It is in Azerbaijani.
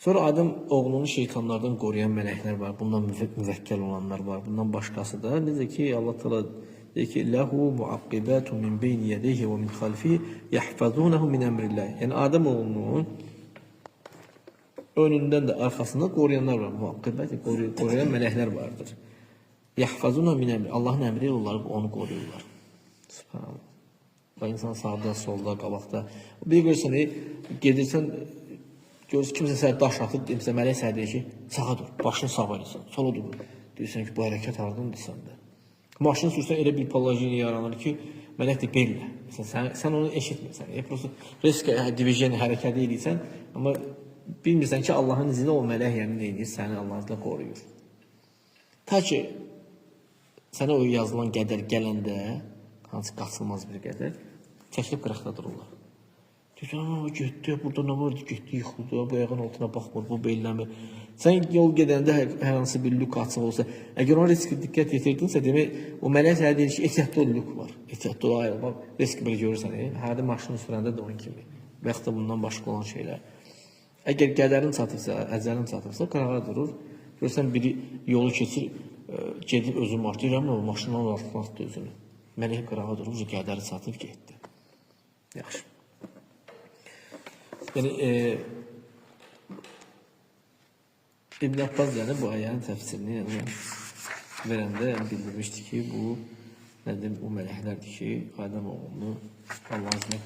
Sonra Adəm oğlunu şeytanlardan qoruyan mələklər var. Bundan müvəkkəl olanlar var. Bundan başqası da. Necə ki Allah Teala deyir ki: "Lahu muaqqibatun min bayni yadayhi və min xalfihi yahfazunahu min emrillah." Yəni Adəm oğlunun önündən də arxasından qoruyanlar var. Muaqqibət qoruyan mələklər vardır. Yahfazuna min emri. Allahın əmri ilə onları onu qoruyurlar. Subhanallah. Bax insan sağda, solda, qabaqda. Bir görsən, gedirsən görürsən kimsə sənə daş atıb, demirsən mələk sənə deyir ki, sağa dur, başını sağa eləsən, sola dur. Deyirsən ki, bu hərəkət hardandır səndə? Maşını sürsən elə bir palajini yaranır ki, mələk də bellə. Sən onu eşitmirsən. Prosta risk divijen hərəkət edirsən, amma bilmirsən ki, Allahın izni o mələk yəni nə edir, səni Allah'la qoruyur. Ta ki, sənə o yazılan qədər gələndə, hansı qaçılmaz bir qədər, çəkilib qıraqda dururlar. Deyirsən, getdi, burada nə var, getdi, yıxıldı, bu ayağın altına baxmır, bu belləmir. Sən yol gedəndə hər hansı bir lük açıq olsa, əgər ona risk diqqət yetirdinsə, demək, o mələk sənə deyir ki, ehtiyatlı ol, lük var, ehtiyatlı ol, ayrılma, risk belə görürsən, hərdə maşını sürəndə də onun kimi, və yaxud da bundan başqa olan şeylər. Əgər qədərin çatıbsa, əcəlin çatıbsa, qırağa durur, görürsən biri yolu keçir, gedib özüm artırır, amma maşından altına atdı özünü. Mələk qırağa durur, qədəri çatıb getdi. Yaxşı. Yəni, İbn Abbas yəni bu ayənin təfsirini verəndə bildirmişdi ki, bu nədir, o mələklərdir ki, Adəm oğlunu Allah'ın